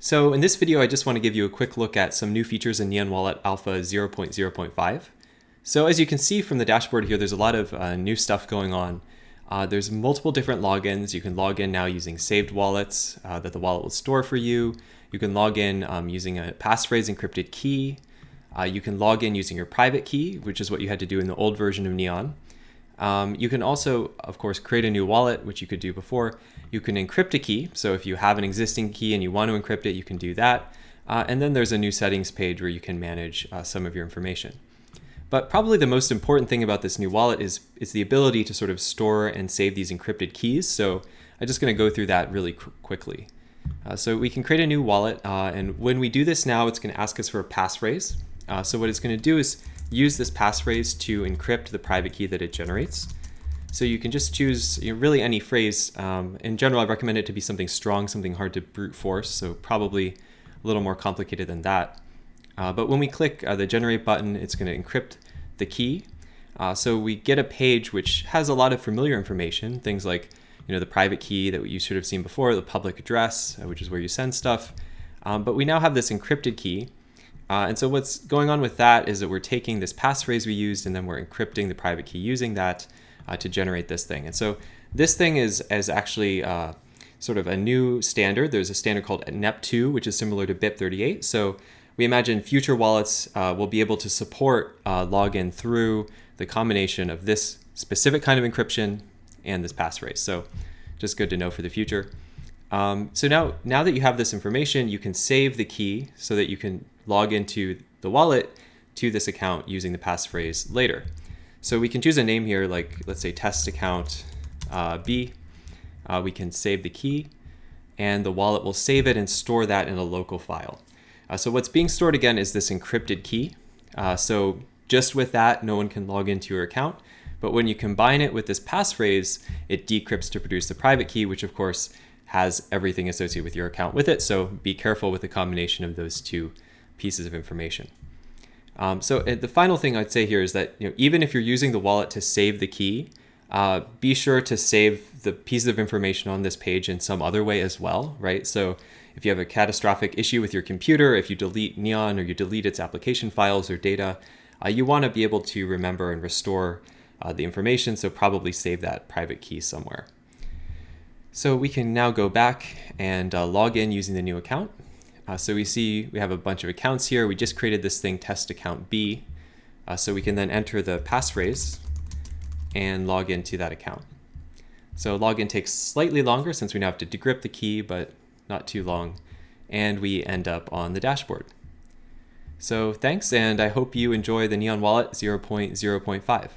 So in this video, I just want to give you a quick look at some new features in Neon Wallet Alpha 0.0.5. So as you can see from the dashboard here, there's a lot of new stuff going on. There's multiple different logins. You can log in now using saved wallets that the wallet will store for you. You can log in using a passphrase encrypted key. You can log in using your private key, which is what you had to do in the old version of Neon. You can also, of course, create a new wallet, which you could do before. You can encrypt a key. So if you have an existing key and you want to encrypt it, you can do that. And then there's a new settings page where you can manage some of your information. But probably the most important thing about this new wallet is the ability to sort of store and save these encrypted keys. So I'm just going to go through that really quickly. So we can create a new wallet. And when we do this now, it's going to ask us for a passphrase. So what it's going to do is use this passphrase to encrypt the private key that it generates. So you can just choose really any phrase. In general, I recommend it to be something strong, something hard to brute force, so probably a little more complicated than that. But when we click the generate button, it's going to encrypt the key. So we get a page which has a lot of familiar information, things like the private key that you should have seen before, the public address, which is where you send stuff. But we now have this encrypted key. And so what's going on with that is that we're taking this passphrase we used and then we're encrypting the private key using that to generate this thing. And so this thing is actually sort of a new standard. There's a standard called NEP2, which is similar to BIP38. So we imagine future wallets will be able to support login through the combination of this specific kind of encryption and this passphrase. So just good to know for the future. So now that you have this information, you can save the key so that you can log into the wallet to this account using the passphrase later. So we can choose a name here, like let's say test account B. We can save the key and the wallet will save it and store that in a local file. So what's being stored again is this encrypted key. So just with that, no one can log into your account. But when you combine it with this passphrase, it decrypts to produce the private key, which of course has everything associated with your account with it. So be careful with the combination of those two pieces of information. So the final thing I'd say here is that even if you're using the wallet to save the key, be sure to save the pieces of information on this page in some other way as well, right? So if you have a catastrophic issue with your computer, if you delete Neon or you delete its application files or data, you want to be able to remember and restore the information, so probably save that private key somewhere. So we can now go back and log in using the new account. So we see we have a bunch of accounts here. We just created this thing, test account B. So we can then enter the passphrase and log into that account. So login takes slightly longer since we now have to decrypt the key, but not too long. And we end up on the dashboard. So thanks, and I hope you enjoy the Neon Wallet 0.0.5.